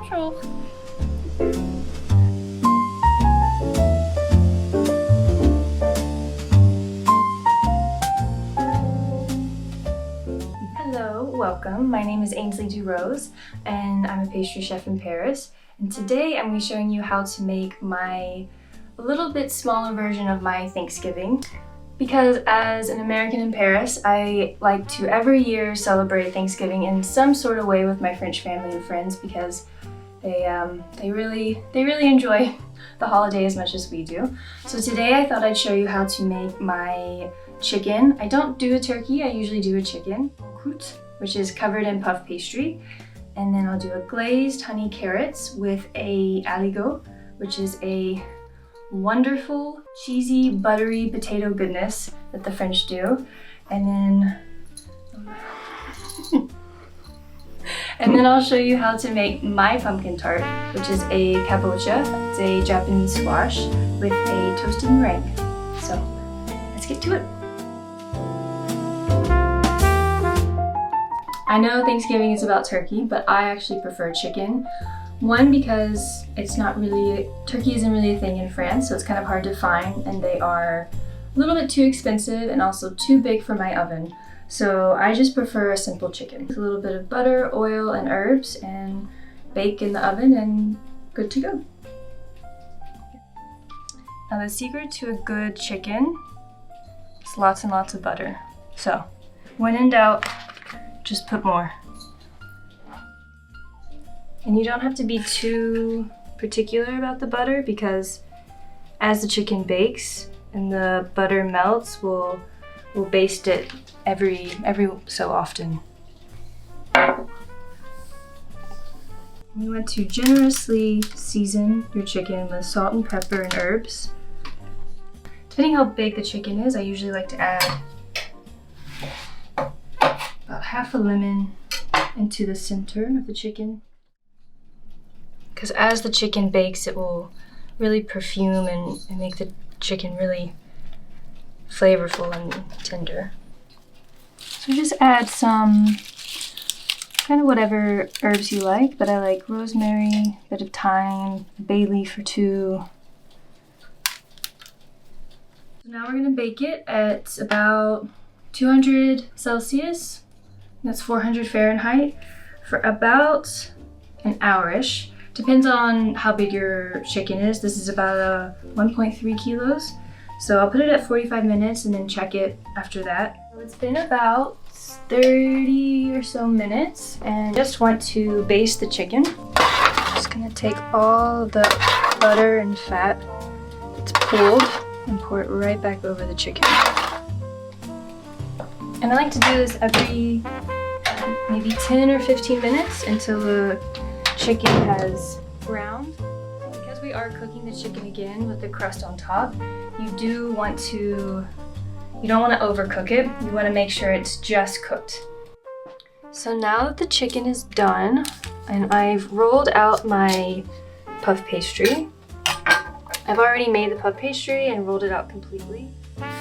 Bonjour. Hello, welcome. My name is Ainsley DuRose and I'm a pastry chef in Paris. And today I'm going to be showing you how to make a little bit smaller version of my Thanksgiving. Because as an American in Paris, I like to every year celebrate Thanksgiving in some sort of way with my French family and friends because they really enjoy the holiday as much as we do. So today I thought I'd show you how to make my chicken. I don't do a turkey, I usually do a chicken. Croûte, which is covered in puff pastry. And then I'll do a glazed honey carrots with a aligot, which is a wonderful, cheesy, buttery potato goodness that the French do. And then I'll show you how to make my pumpkin tart, which is a kabocha. It's a Japanese squash with a toasted meringue. So let's get to it. I know Thanksgiving is about turkey, but I actually prefer chicken. One, because turkey isn't really a thing in France, so it's kind of hard to find, and they are a little bit too expensive and also too big for my oven. So I just prefer a simple chicken. A little bit of butter, oil, and herbs, and bake in the oven, and good to go. Now the secret to a good chicken is lots and lots of butter. So when in doubt, just put more. And you don't have to be too particular about the butter because as the chicken bakes and the butter melts, we'll baste it every so often. You want to generously season your chicken with salt and pepper and herbs. Depending how big the chicken is, I usually like to add about half a lemon into the center of the chicken. Because as the chicken bakes, it will really perfume and make the chicken really flavorful and tender. So just add some kind of whatever herbs you like, but I like rosemary, a bit of thyme, bay leaf or two. So now we're going to bake it at about 200 Celsius, that's 400 Fahrenheit, for about an hour-ish. Depends on how big your chicken is. This is about 1.3 kilos. So I'll put it at 45 minutes and then check it after that. So it's been about 30 or so minutes and I just want to baste the chicken. Just gonna take all of the butter and fat that's pulled and pour it right back over the chicken. And I like to do this every maybe 10 or 15 minutes until the chicken has browned. Because we are cooking the chicken again with the crust on top, you don't want to overcook it. You want to make sure it's just cooked. So now that the chicken is done and I've rolled out my puff pastry, I've already made the puff pastry and rolled it out completely,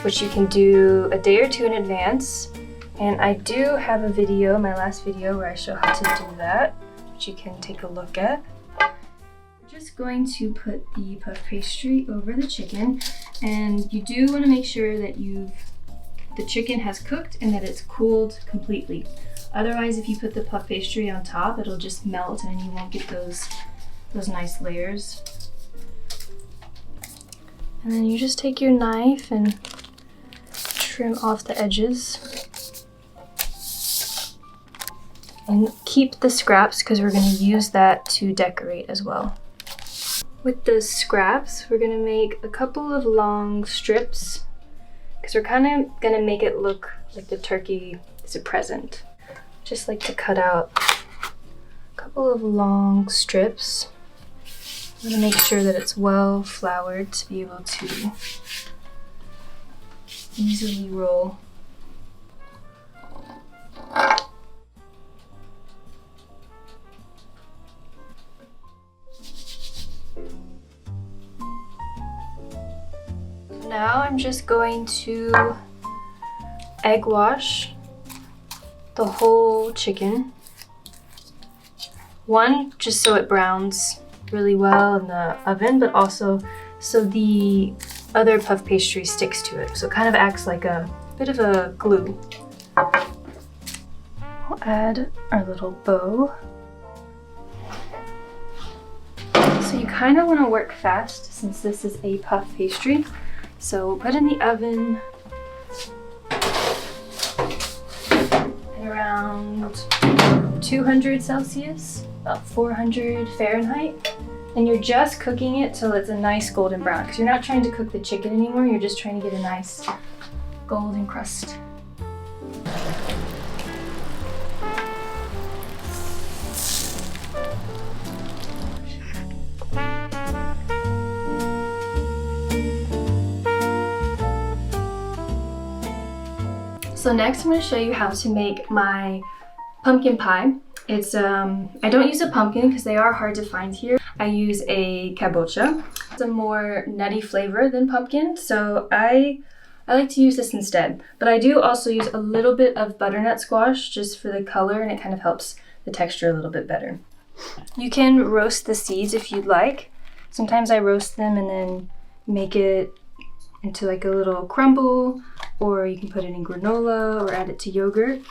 which you can do a day or two in advance. And I do have a video, my last video, where I show how to do that, which you can take a look at. We're just going to put the puff pastry over the chicken, and you do want to make sure that the chicken has cooked and that it's cooled completely. Otherwise, if you put the puff pastry on top, it'll just melt and you won't get those nice layers. And then you just take your knife and trim off the edges. And keep the scraps because we're going to use that to decorate as well. With the scraps, we're going to make a couple of long strips because we're kind of going to make it look like the turkey is a present. Just like to cut out a couple of long strips. I'm going to make sure that it's well floured to be able to easily roll. Now I'm just going to egg wash the whole chicken One, just so it browns really well in the oven, but also so the other puff pastry sticks to it. So it kind of acts like a bit of a glue. We'll add our little bow. So you kind of want to work fast since this is a puff pastry. So we'll put in the oven at around 200 Celsius, about 400 Fahrenheit. And you're just cooking it till it's a nice golden brown, because you're not trying to cook the chicken anymore, you're just trying to get a nice golden crust. So next I'm going to show you how to make my pumpkin pie. It's I don't use a pumpkin because they are hard to find here. I use a Kabocha. It's a more nutty flavor than pumpkin, so I like to use this instead. But I do also use a little bit of butternut squash just for the color, and it kind of helps the texture a little bit better. You can roast the seeds if you'd like. Sometimes I roast them and then make it into like a little crumble, or you can put it in granola or add it to yogurt.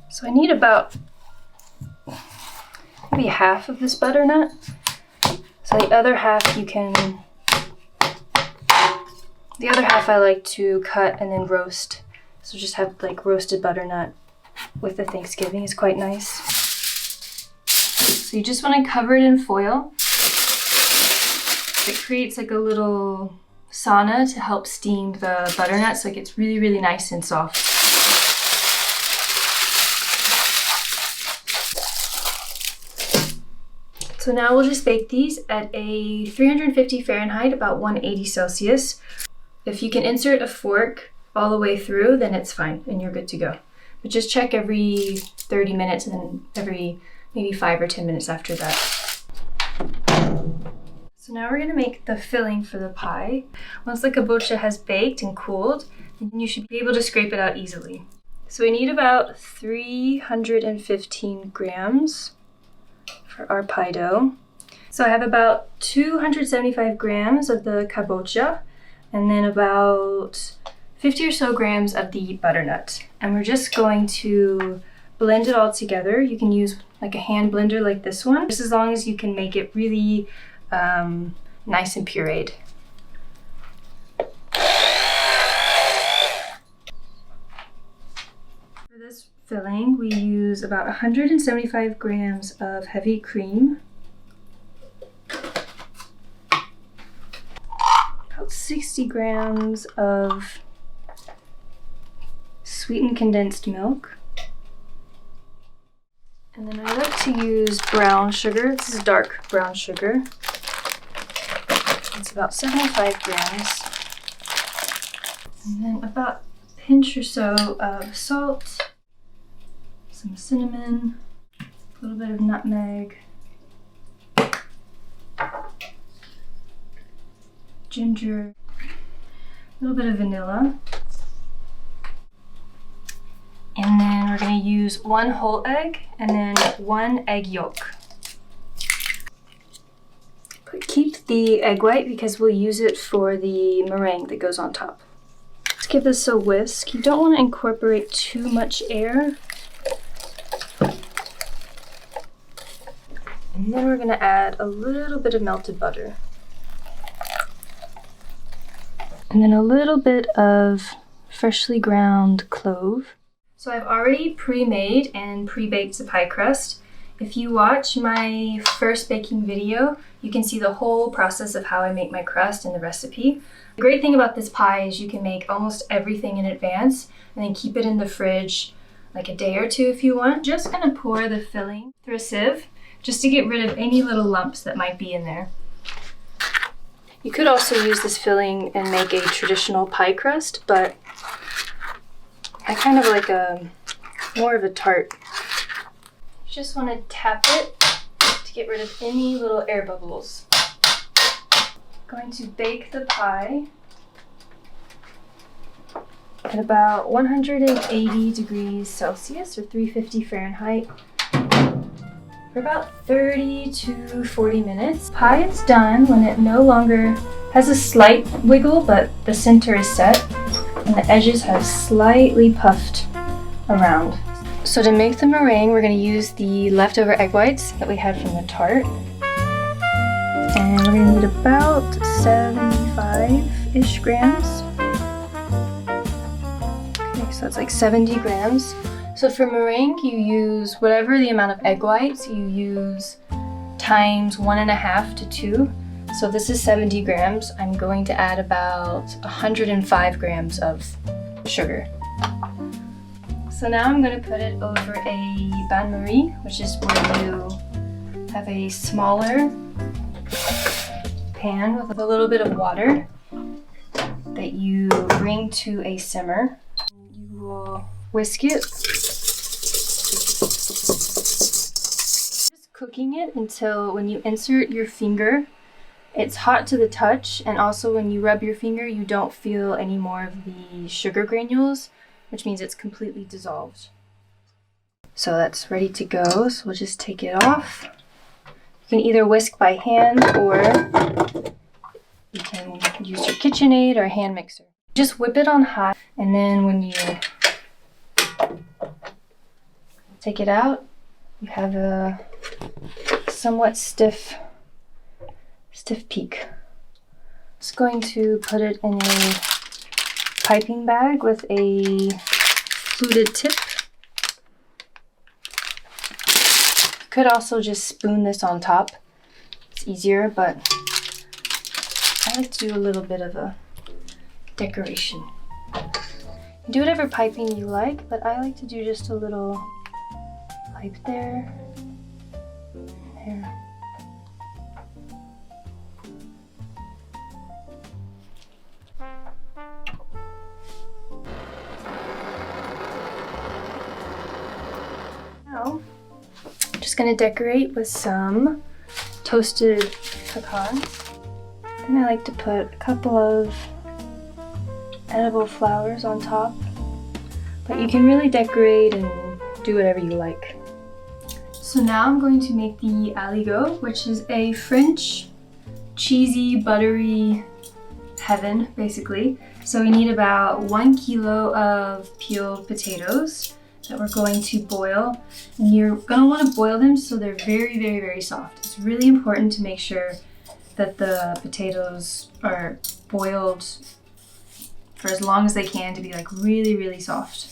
So I need about maybe half of this butternut. So the other half I like to cut and then roast. So just have like roasted butternut with the Thanksgiving is quite nice. So you just want to cover it in foil. It creates like a little sauna to help steam the butternut so it gets really, really nice and soft. So now we'll just bake these at a 350 Fahrenheit, about 180 Celsius. If you can insert a fork all the way through, then it's fine and you're good to go. But just check every 30 minutes and then every maybe 5 or 10 minutes after that. So now we're gonna make the filling for the pie. Once the kabocha has baked and cooled, then you should be able to scrape it out easily. So we need about 315 grams for our pie dough. So I have about 275 grams of the kabocha and then about 50 or so grams of the butternut. And we're just going to blend it all together. You can use like a hand blender like this one, just as long as you can make it really nice and pureed. For this filling, we use about 175 grams of heavy cream, about 60 grams of sweetened condensed milk, and then I like to use brown sugar. This is dark brown sugar. It's about 75 grams. And then about a pinch or so of salt, some cinnamon, a little bit of nutmeg, ginger, a little bit of vanilla. And then we're going to use 1 whole egg and then 1 egg yolk. But keep the egg white because we'll use it for the meringue that goes on top. Let's give this a whisk. You don't want to incorporate too much air. And then we're going to add a little bit of melted butter. And then a little bit of freshly ground clove. So I've already pre-made and pre-baked the pie crust. If you watch my first baking video, you can see the whole process of how I make my crust and the recipe. The great thing about this pie is you can make almost everything in advance and then keep it in the fridge like a day or two if you want. Just gonna pour the filling through a sieve just to get rid of any little lumps that might be in there. You could also use this filling and make a traditional pie crust, but I kind of like more of a tart. You just want to tap it to get rid of any little air bubbles. Going to bake the pie at about 180 degrees Celsius or 350 Fahrenheit for about 30 to 40 minutes. Pie is done when it no longer has a slight wiggle, but the center is set and the edges have slightly puffed around. So to make the meringue, we're going to use the leftover egg whites that we had from the tart. And we're going to need about 75-ish grams. Okay, so that's like 70 grams. So for meringue, you use whatever the amount of egg whites you use times 1.5 to 2. So this is 70 grams. I'm going to add about 105 grams of sugar. So now I'm going to put it over a bain-marie, which is where you have a smaller pan with a little bit of water that you bring to a simmer. You will whisk it. Just cooking it until when you insert your finger, it's hot to the touch, and also when you rub your finger, you don't feel any more of the sugar granules, which means it's completely dissolved. So that's ready to go, so we'll just take it off. You can either whisk by hand or you can use your KitchenAid or a hand mixer. Just whip it on high, and then when you take it out, you have a somewhat stiff peak. Just going to put it in a piping bag with a fluted tip. You could also just spoon this on top. It's easier, but I like to do a little bit of a decoration. You do whatever piping you like, but I like to do just a little pipe there, and there. Now, I'm just going to decorate with some toasted pecans. And I like to put a couple of edible flowers on top. But you can really decorate and do whatever you like. So now I'm going to make the Aligot, which is a French cheesy, buttery heaven, basically. So we need about 1 kilo of peeled potatoes that we're going to boil, and you're going to want to boil them so they're very, very, very soft. It's really important to make sure that the potatoes are boiled for as long as they can to be like really, really soft.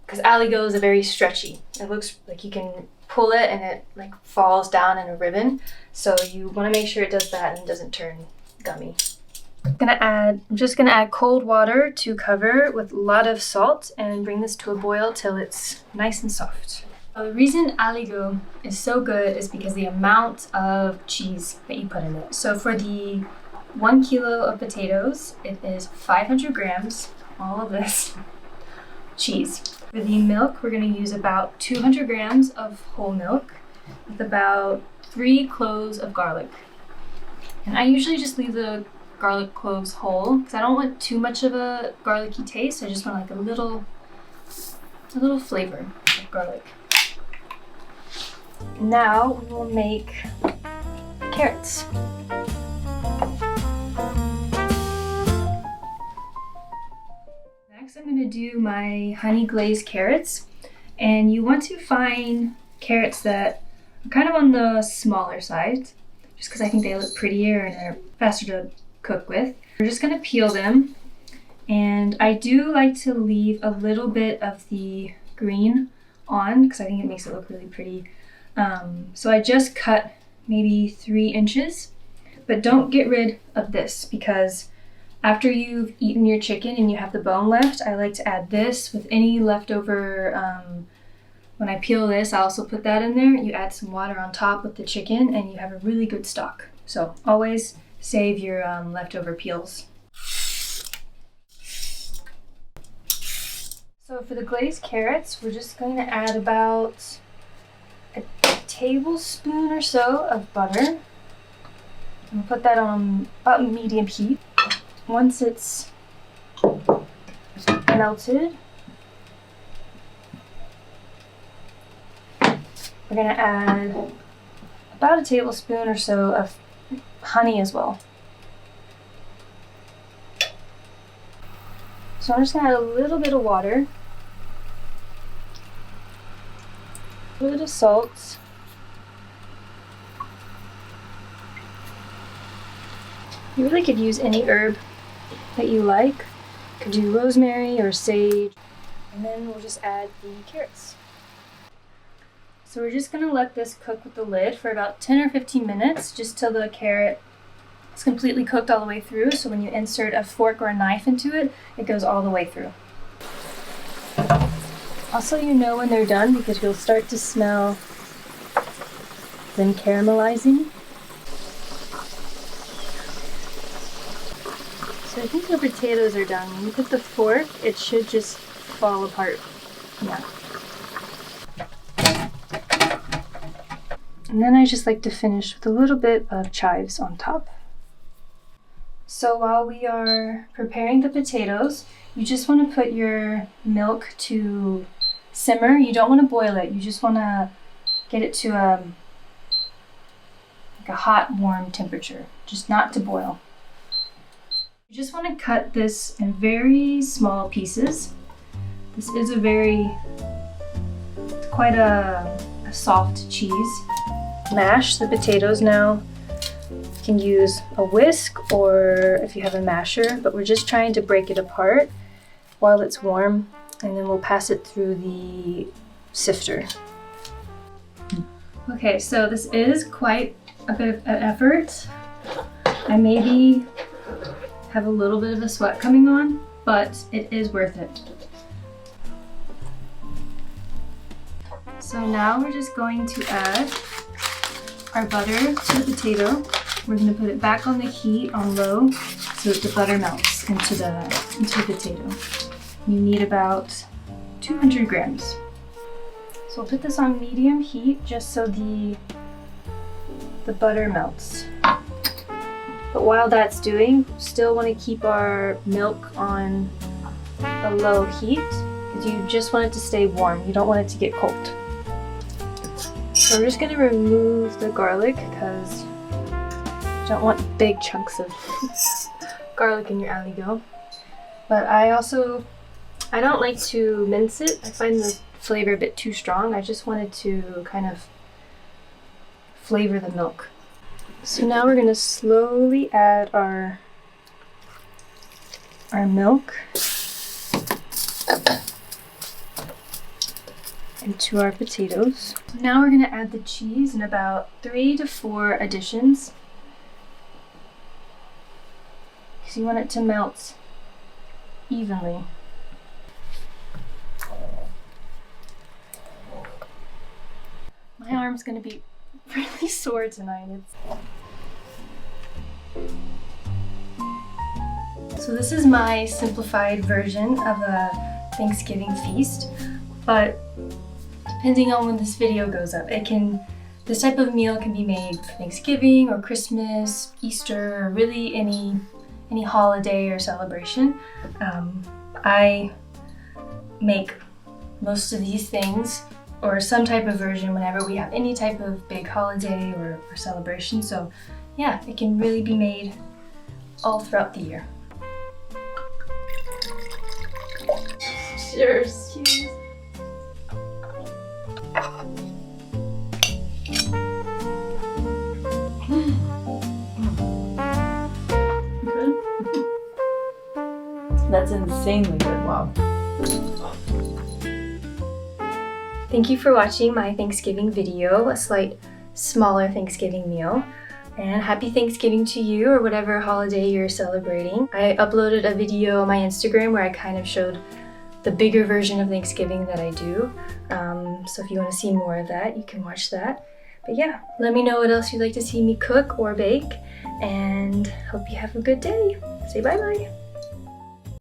Because Aligot is very stretchy. It looks like you can pull it and it like falls down in a ribbon. So you want to make sure it does that and doesn't turn gummy. I'm just gonna add cold water to cover with a lot of salt and bring this to a boil till it's nice and soft. The reason Aligot is so good is because the amount of cheese that you put in it. So for the 1 kilo of potatoes, it is 500 grams, all of this cheese. For the milk, we're gonna use about 200 grams of whole milk with about 3 cloves of garlic. And I usually just leave the garlic cloves whole because I don't want too much of a garlicky taste. I just want like a little flavor of garlic. Now we will make carrots. Next I'm going to do my honey-glazed carrots, and you want to find carrots that are kind of on the smaller side just because I think they look prettier and are faster to cook with. We're just going to peel them, and I do like to leave a little bit of the green on because I think it makes it look really pretty. So I just cut maybe 3 inches, but don't get rid of this because after you've eaten your chicken and you have the bone left, I like to add this with any leftover. When I peel this, I also put that in there. You add some water on top with the chicken and you have a really good stock. So always save your leftover peels. So for the glazed carrots, we're just going to add about a tablespoon or so of butter. And put that on about medium heat. Once it's melted, We're gonna add about a tablespoon or so of honey as well. So I'm just gonna add a little bit of water, a little bit of salt, you really could use any herb that you like. You could do rosemary or sage, and then we'll just add the carrots. So we're just gonna let this cook with the lid for about 10 or 15 minutes, just till the carrot is completely cooked all the way through. So when you insert a fork or a knife into it, it goes all the way through. Also, you know when they're done because you'll start to smell them caramelizing. So I think the potatoes are done. When you put the fork, it should just fall apart. Yeah. And then I just like to finish with a little bit of chives on top. So while we are preparing the potatoes, you just want to put your milk to simmer. You don't want to boil it. You just want to get it to like a hot, warm temperature, just not to boil. You just want to cut this in very small pieces. This is quite a soft cheese. Mash the potatoes now. You can use a whisk or if you have a masher, but we're just trying to break it apart while it's warm, and then we'll pass it through the sifter. Okay, so this is quite a bit of an effort. I maybe have a little bit of a sweat coming on, but it is worth it. So now we're just going to add our butter to the potato. We're going to put it back on the heat on low so that the butter melts into the potato. You need about 200 grams. So we'll put this on medium heat just so the butter melts. But while that's doing, still want to keep our milk on a low heat because you just want it to stay warm. You don't want it to get cold. So we're just going to remove the garlic because you don't want big chunks of garlic in your aligot. But I don't like to mince it. I find the flavor a bit too strong. I just wanted to kind of flavor the milk. So now we're going to slowly add our milk into our potatoes. Now we're going to add the cheese in about 3 to 4 additions because you want it to melt evenly. My arm's going to be really sore tonight. So this is my simplified version of a Thanksgiving feast, but depending on when this video goes up, this type of meal can be made for Thanksgiving or Christmas, Easter, or really any holiday or celebration. I make most of these things or some type of version whenever we have any type of big holiday or celebration. So yeah, it can really be made all throughout the year. Cheers. Cheers. Good? That's insanely good, wow. Thank you for watching my Thanksgiving video, a slight smaller Thanksgiving meal. And happy Thanksgiving to you or whatever holiday you're celebrating. I uploaded a video on my Instagram where I kind of showed the bigger version of Thanksgiving that I do. So if you want to see more of that, you can watch that. But yeah, let me know what else you'd like to see me cook or bake, and hope you have a good day. Say bye-bye.